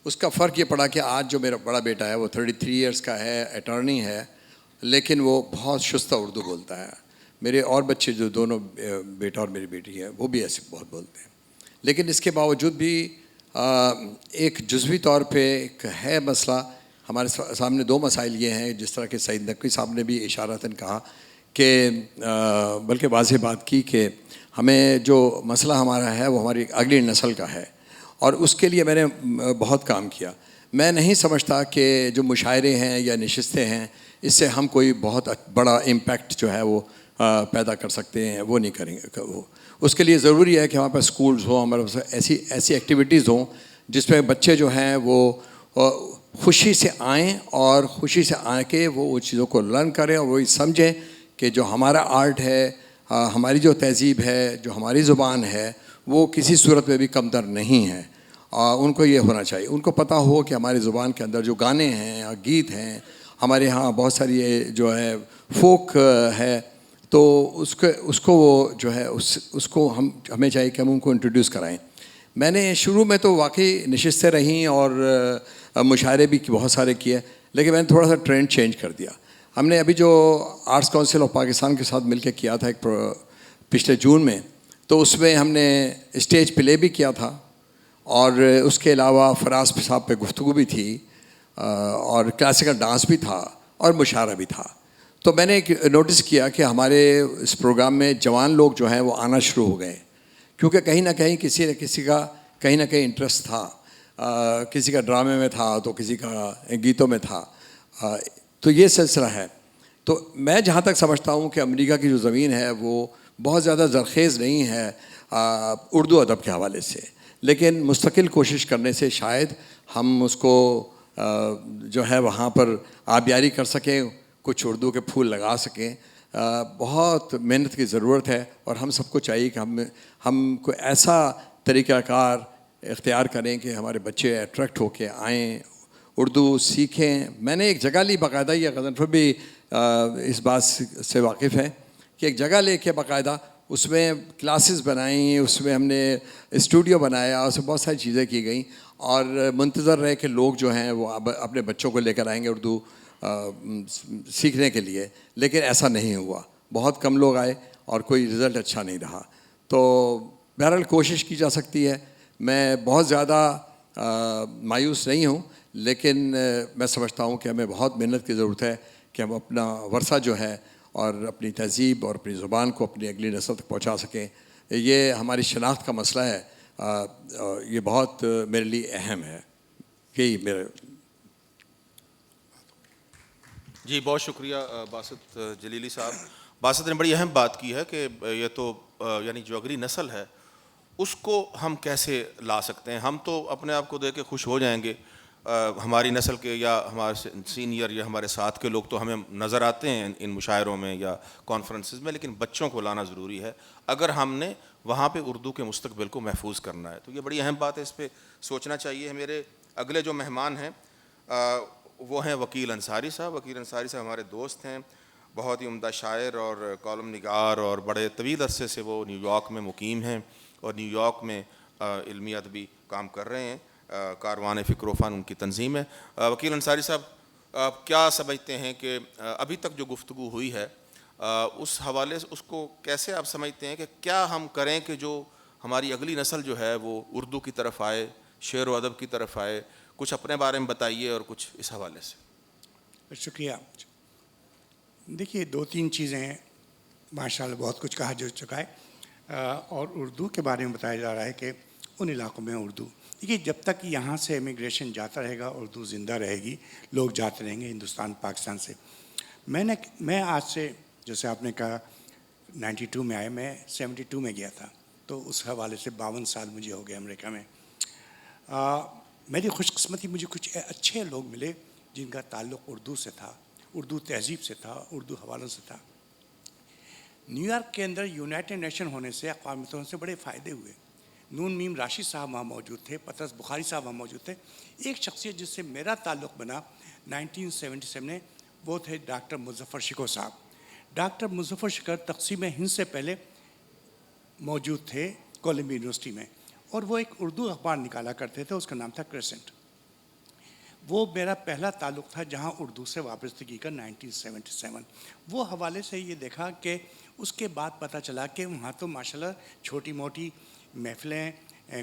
اس کا فرق یہ پڑا کہ آج جو میرا بڑا بیٹا ہے وہ 33 ایئرس کا ہے, اٹارنی ہے, لیکن وہ بہت شستہ اردو بولتا ہے. میرے اور بچے جو دونوں بیٹا اور میری بیٹی ہے وہ بھی ایسے بہت بولتے ہیں. لیکن اس کے باوجود بھی ایک جزوی طور پہ ایک ہے مسئلہ. ہمارے سامنے 2 مسائل یہ ہیں, جس طرح کہ سعید نقوی صاحب نے بھی اشارتاً کہا کہ بلکہ واضح بات کی کہ ہمیں جو مسئلہ ہمارا ہے وہ ہماری اگلی نسل کا ہے, اور اس کے لیے میں نے بہت کام کیا. میں نہیں سمجھتا کہ جو مشاعرے ہیں یا نشستیں ہیں اس سے ہم کوئی بہت بڑا امپیکٹ جو ہے وہ پیدا کر سکتے ہیں, وہ نہیں کریں گے. وہ اس کے لیے ضروری ہے کہ ہمارے پاس اسکولز ہوں, ہمارے پاس ایسی ایکٹیویٹیز ہوں جس میں بچے جو ہیں وہ خوشی سے آئیں, اور خوشی سے آ کے وہ ان چیزوں کو لرن کریں, اور وہی سمجھیں کہ جو ہمارا آرٹ ہے, ہماری جو تہذیب ہے, جو ہماری زبان ہے, وہ کسی صورت میں بھی کمتر نہیں ہے. ان کو یہ ہونا چاہیے, ان کو پتہ ہو کہ ہماری زبان کے اندر جو گانے ہیں یا گیت ہیں, ہمارے ہاں بہت ساری جو ہے فوک ہے, تو اس کو وہ جو ہے اس کو ہمیں چاہیے کہ ہم ان کو انٹروڈیوس کرائیں. میں نے شروع میں تو واقعی نشستیں رہیں اور مشاعرے بھی بہت سارے کیے, لیکن میں نے تھوڑا سا ٹرینڈ چینج کر دیا. ہم نے ابھی جو آرٹس کونسل آف پاکستان کے ساتھ مل کے کیا تھا ایک پچھلے جون میں, تو اس میں ہم نے اسٹیج پلے بھی کیا تھا, اور اس کے علاوہ فراز صاحب پہ گفتگو بھی تھی, اور کلاسیکل ڈانس بھی تھا, اور مشاعرہ بھی تھا. تو میں نے نوٹس کیا کہ ہمارے اس پروگرام میں جوان لوگ جو ہیں وہ آنا شروع ہو گئے, کیونکہ کہیں نہ کہیں کسی نہ کسی کا کہیں نہ کہیں انٹرسٹ تھا. کسی کا ڈرامے میں تھا, تو کسی کا گیتوں میں تھا. تو یہ سلسلہ ہے. تو میں جہاں تک سمجھتا ہوں کہ امریکہ کی جو زمین ہے وہ بہت زیادہ زرخیز نہیں ہے اردو ادب کے حوالے سے, لیکن مستقل کوشش کرنے سے شاید ہم اس کو جو ہے وہاں پر آبیاری کر سکیں, کچھ اردو کے پھول لگا سکیں. بہت محنت کی ضرورت ہے, اور ہم سب کو چاہیے کہ ہم کو ایسا طریقہ کار اختیار کریں کہ ہمارے بچے اٹریکٹ ہو کے آئیں, اردو سیکھیں. میں نے ایک جگہ لی باقاعدہ, یہ غضنفر بھی اس بات سے واقف ہے کہ ایک جگہ لے کے باقاعدہ اس میں کلاسز بنائیں, اس میں ہم نے اسٹوڈیو بنایا, اس میں بہت ساری چیزیں کی گئیں, اور منتظر رہے کہ لوگ جو ہیں وہ اپنے بچوں کو لے کر آئیں گے اردو سیکھنے کے لیے. لیکن ایسا نہیں ہوا, بہت کم لوگ آئے اور کوئی رزلٹ اچھا نہیں رہا. تو بہرحال کوشش کی جا سکتی ہے. میں بہت زیادہ مایوس نہیں ہوں, لیکن میں سمجھتا ہوں کہ ہمیں بہت محنت کی ضرورت ہے کہ ہم اپنا ورثہ جو ہے اور اپنی تہذیب اور اپنی زبان کو اپنی اگلی نسل تک پہنچا سکیں. یہ ہماری شناخت کا مسئلہ ہے, یہ بہت میرے لیے اہم ہے. یہی میرے. جی بہت شکریہ باسط جلیلی صاحب. باسط نے بڑی اہم بات کی ہے کہ یہ تو یعنی جو اگلی نسل ہے اس کو ہم کیسے لا سکتے ہیں. ہم تو اپنے آپ کو دیکھ کے خوش ہو جائیں گے, ہماری نسل کے یا ہمارے سینئر یا ہمارے ساتھ کے لوگ تو ہمیں نظر آتے ہیں ان مشاعروں میں یا کانفرنسز میں, لیکن بچوں کو لانا ضروری ہے اگر ہم نے وہاں پہ اردو کے مستقبل کو محفوظ کرنا ہے. تو یہ بڑی اہم بات ہے, اس پہ سوچنا چاہیے. میرے اگلے جو مہمان ہیں وہ ہیں وکیل انصاری صاحب. وکیل انصاری صاحب ہمارے دوست ہیں, بہت ہی عمدہ شاعر اور کالم نگار, اور بڑے طویل عرصے سے وہ نیو یارک میں مقیم ہیں اور نیو یارک میں علمی ادبی کام کر رہے ہیں. کاروان فکر و فن ان کی تنظیم ہے. وکیل انصاری صاحب, آپ کیا سمجھتے ہیں کہ ابھی تک جو گفتگو ہوئی ہے اس حوالے سے اس کو کیسے آپ سمجھتے ہیں کہ کیا ہم کریں کہ جو ہماری اگلی نسل جو ہے وہ اردو کی طرف آئے, شعر و ادب کی طرف آئے؟ کچھ اپنے بارے میں بتائیے اور کچھ اس حوالے سے. شکریہ. دیکھیے 2-3 چیزیں ہیں, ماشاء اللہ بہت کچھ کہا جو چکا ہے, اور اردو کے بارے میں بتایا جا رہا ہے کہ ان علاقوں میں اردو, دیکھیے جب تک یہاں سے امیگریشن جاتا رہے گا اردو زندہ رہے گی, لوگ جاتے رہیں گے ہندوستان پاکستان سے. میں آج سے جیسے آپ نے کہا 92 میں آئے, میں 72 میں گیا تھا, تو اس حوالے سے 52 سال مجھے ہو گئے امریکہ میں. میری خوش قسمتی مجھے کچھ اچھے لوگ ملے جن کا تعلق اردو سے تھا, اردو تہذیب سے تھا, اردو حوالوں سے تھا. نیو یارک کے اندر یونائٹڈ نیشن ہونے سے اقوام متحدہ سے بڑے فائدے ہوئے. نون میم راشد صاحب وہاں موجود تھے, پطرس بخاری صاحب وہاں موجود تھے. ایک شخصیت جس سے میرا تعلق بنا 1977 میں, وہ تھے ڈاکٹر مظفر شکر صاحب. ڈاکٹر مظفر شکر تقسیم ہند سے پہلے موجود تھے کولمبیا یونیورسٹی میں, اور وہ ایک اردو اخبار نکالا کرتے تھے, اس کا نام تھا کریسنٹ. وہ میرا پہلا تعلق تھا جہاں اردو سے وابستگی کا 1977. وہ حوالے سے یہ دیکھا کہ اس کے بعد پتہ چلا کہ وہاں تو ماشاءاللہ چھوٹی موٹی محفلیں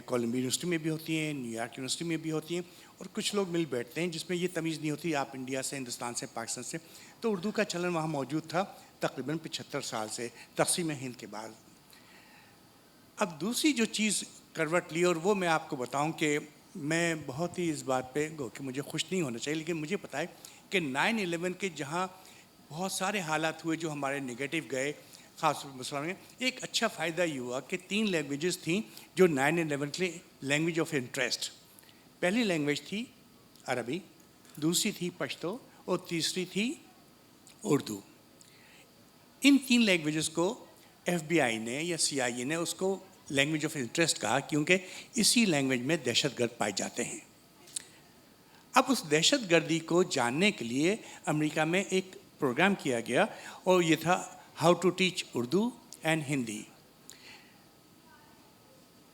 کولمبیا یونیورسٹی میں بھی ہوتی ہیں, نیو یارک یونیورسٹی میں بھی ہوتی ہیں, اور کچھ لوگ مل بیٹھتے ہیں جس میں یہ تمیز نہیں ہوتی آپ انڈیا سے, ہندوستان سے, پاکستان سے. تو اردو کا چلن وہاں موجود تھا تقریباً 75 سال سے تقسیم ہند کے بعد. اب دوسری جو چیز کروٹ لی, اور وہ میں آپ کو بتاؤں کہ میں بہت ہی اس بات پہ گو کہ مجھے خوش نہیں ہونا چاہیے, لیکن مجھے پتہ ہے کہ 9/11 کے جہاں بہت سارے حالات ہوئے جو ہمارے نگیٹو گئے, خاص طور پر مسلمان میں, ایک اچھا فائدہ یہ ہوا کہ 3 لینگویجز تھیں جو 9/11 کے لینگویج آف انٹرسٹ. پہلی لینگویج تھی عربی, دوسری تھی پشتو, اور تیسری تھی اردو. ان 3 لینگویجز کو FBI نے یا CIA نے اس کو لینگویج آف انٹرسٹ کہا, کیونکہ اسی لینگویج میں دہشت گرد پائے جاتے ہیں. اب اس دہشت گردی کو جاننے کے لیے امریکہ میں ایک پروگرام کیا گیا, اور یہ تھا how to teach Urdu and Hindi.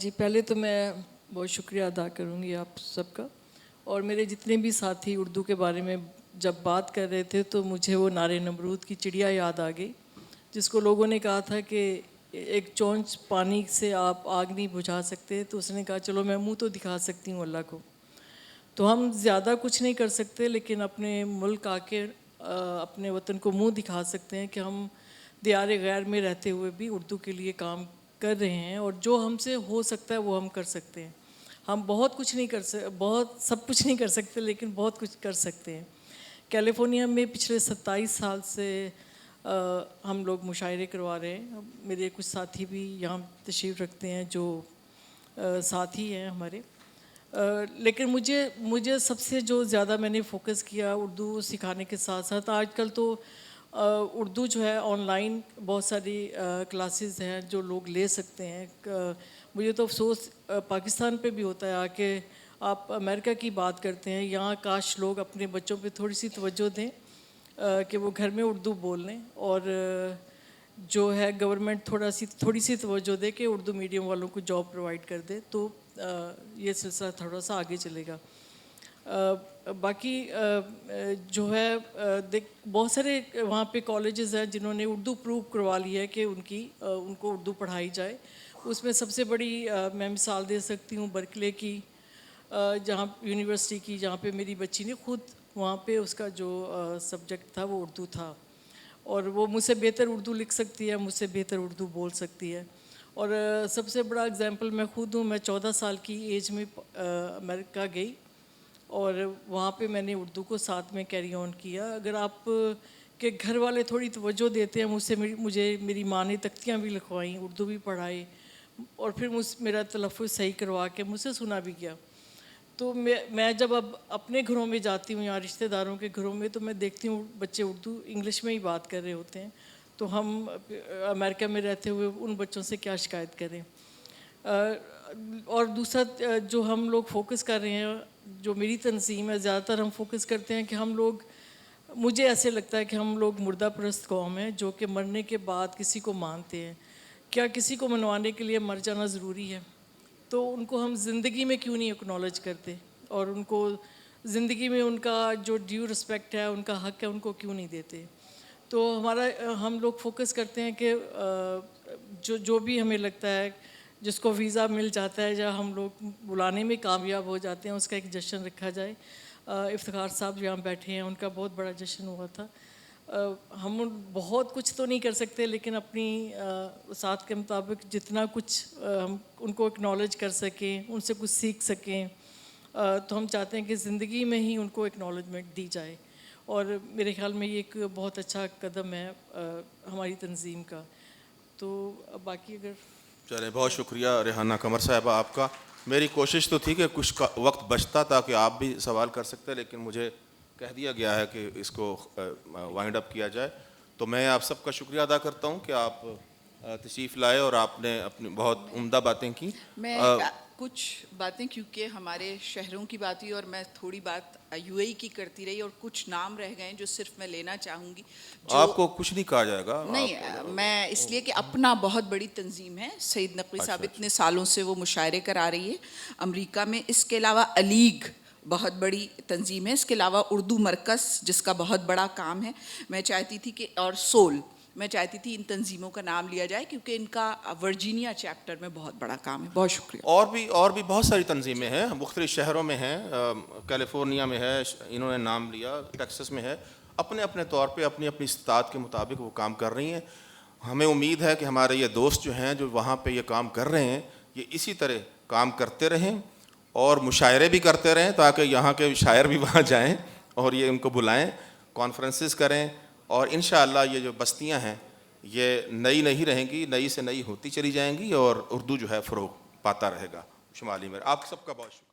جی پہلے تو میں بہت شکریہ ادا کروں گی آپ سب کا، اور میرے جتنے بھی ساتھی اردو کے بارے میں جب بات کر رہے تھے تو مجھے وہ نعرے نمرود کی چڑیا یاد آ گئی، جس کو لوگوں نے کہا تھا کہ ایک چونچ پانی سے آپ آگ نہیں بجھا سکتے، تو اس نے کہا چلو میں منہ تو دکھا سکتی ہوں اللہ کو۔ تو ہم زیادہ کچھ نہیں کر سکتے، لیکن اپنے ملک آ کے اپنے وطن کو منہ دکھا سکتے ہیں کہ ہم دیار غیر میں رہتے ہوئے بھی اردو کے لیے کام کر رہے ہیں، اور جو ہم سے ہو سکتا ہے وہ ہم کر سکتے ہیں۔ ہم بہت کچھ نہیں سب کچھ نہیں کر سکتے، لیکن بہت کچھ کر سکتے ہیں۔ کیلیفورنیا میں پچھلے 27 سال سے ہم لوگ مشاعرے کروا رہے ہیں، میرے کچھ ساتھی بھی یہاں تشریف رکھتے ہیں جو ساتھی ہیں ہمارے، لیکن مجھے سب سے جو زیادہ میں نے فوکس کیا اردو سکھانے کے ساتھ ساتھ، آج کل تو اردو جو ہے آن لائن بہت ساری کلاسز ہیں جو لوگ لے سکتے ہیں۔ مجھے تو افسوس پاکستان پہ بھی ہوتا ہے آ کے، آپ امریکہ کی بات کرتے ہیں، یہاں کاش لوگ اپنے بچوں پہ تھوڑی سی توجہ دیں کہ وہ گھر میں اردو بول لیں، اور جو ہے گورنمنٹ تھوڑی سی توجہ دے کہ اردو میڈیم والوں کو جاب پرووائڈ کر دے، تو یہ سلسلہ تھوڑا سا آگے چلے گا۔ باقی جو ہے بہت سارے وہاں پہ کالجز ہیں جنہوں نے اردو پروو کروا لی ہے کہ ان کو اردو پڑھائی جائے۔ اس میں سب سے بڑی میں مثال دے سکتی ہوں برکلے کی، جہاں یونیورسٹی کی، جہاں پہ میری بچی نے خود وہاں پہ اس کا جو سبجیکٹ تھا وہ اردو تھا، اور وہ مجھ سے بہتر اردو لکھ سکتی ہے، مجھ سے بہتر اردو بول سکتی ہے۔ اور سب سے بڑا اگزامپل میں خود ہوں، میں 14 سال کی ایج میں امریکہ گئی، اور وہاں پہ میں نے اردو کو ساتھ میں کیری آن کیا۔ اگر آپ کے گھر والے تھوڑی توجہ دیتے ہیں، مجھے میری ماں نے تختیاں بھی لکھوائیں، اردو بھی پڑھائی، اور پھر میرا تلفظ صحیح کروا کے مجھ سے سنا بھی گیا۔ تو میں جب اب اپنے گھروں میں جاتی ہوں یا رشتہ داروں کے گھروں میں، تو میں دیکھتی ہوں بچے اردو انگلش میں ہی بات کر رہے ہوتے ہیں، تو ہم امریکہ میں رہتے ہوئے ان بچوں سے کیا شکایت کریں۔ اور دوسرا جو ہم لوگ فوکس کر رہے ہیں، جو میری تنظیم ہے، زیادہ تر ہم فوکس کرتے ہیں کہ مجھے ایسے لگتا ہے کہ ہم لوگ مردہ پرست قوم ہیں جو کہ مرنے کے بعد کسی کو مانتے ہیں۔ کیا کسی کو منوانے کے لیے مر جانا ضروری ہے؟ تو ان کو ہم زندگی میں کیوں نہیں اکنالج کرتے، اور ان کو زندگی میں ان کا جو ڈیو رسپیکٹ ہے، ان کا حق ہے، ان کو کیوں نہیں دیتے؟ تو ہم لوگ فوکس کرتے ہیں کہ جو بھی ہمیں لگتا ہے، جس کو ویزا مل جاتا ہے یا ہم لوگ بلانے میں کامیاب ہو جاتے ہیں، اس کا ایک جشن رکھا جائے۔ افتخار صاحب یہاں بیٹھے ہیں، ان کا بہت بڑا جشن ہوا تھا۔ ہم بہت کچھ تو نہیں کر سکتے، لیکن اپنی ساتھ کے مطابق جتنا کچھ ہم ان کو اکنالج کر سکیں، ان سے کچھ سیکھ سکیں، تو ہم چاہتے ہیں کہ زندگی میں ہی ان کو اکنالجمنٹ دی جائے، اور میرے خیال میں یہ ایک بہت اچھا قدم ہے ہماری تنظیم کا۔ تو باقی اگر چلیں، بہت شکریہ ریحانہ قمر صاحبہ آپ کا۔ میری کوشش تو تھی کہ کچھ وقت بچتا تاکہ آپ بھی سوال کر سکتے، لیکن مجھے کہہ دیا گیا ہے کہ اس کو وائنڈ اپ کیا جائے۔ تو میں آپ سب کا شکریہ ادا کرتا ہوں کہ آپ تشریف لائے اور آپ نے اپنی بہت عمدہ باتیں کی۔ میں کچھ باتیں، کیونکہ ہمارے شہروں کی بات ہوئی اور میں تھوڑی بات یو اے ای کی کرتی رہی، اور کچھ نام رہ گئے جو صرف میں لینا چاہوں گی۔ آپ کو کچھ نہیں کہا جائے گا، نہیں، میں اس لیے کہ اپنا بہت بڑی تنظیم ہے، سید نقوی صاحب اتنے سالوں سے وہ مشاعرے کرا رہی ہے امریکہ میں۔ اس کے علاوہ الیگ بہت بڑی تنظیم ہے، اس کے علاوہ اردو مرکز جس کا بہت بڑا کام ہے۔ میں چاہتی تھی کہ اور سول، میں چاہتی تھی ان تنظیموں کا نام لیا جائے، کیونکہ ان کا ورجینیا چیپٹر میں بہت بڑا کام ہے۔ بہت شکریہ۔ اور بھی بہت ساری تنظیمیں ہیں، مختلف شہروں میں ہیں، کیلیفورنیا میں ہے، انہوں نے نام لیا، ٹیکسس میں ہے، اپنے اپنے طور پہ اپنی اپنی استطاعت کے مطابق وہ کام کر رہی ہیں۔ ہمیں امید ہے کہ ہمارے یہ دوست جو ہیں، جو وہاں پہ یہ کام کر رہے ہیں، یہ اسی طرح کام کرتے رہیں اور مشاعرے بھی کرتے رہیں، تاکہ یہاں کے شاعر بھی وہاں جائیں اور یہ ان کو بلائیں، کانفرنسز کریں، اور انشاءاللہ یہ جو بستیاں ہیں یہ نئی نہیں رہیں گی، نئی سے نئی ہوتی چلی جائیں گی، اور اردو جو ہے فروغ پاتا رہے گا شمالی میں۔ آپ سب کا بہت شکریہ۔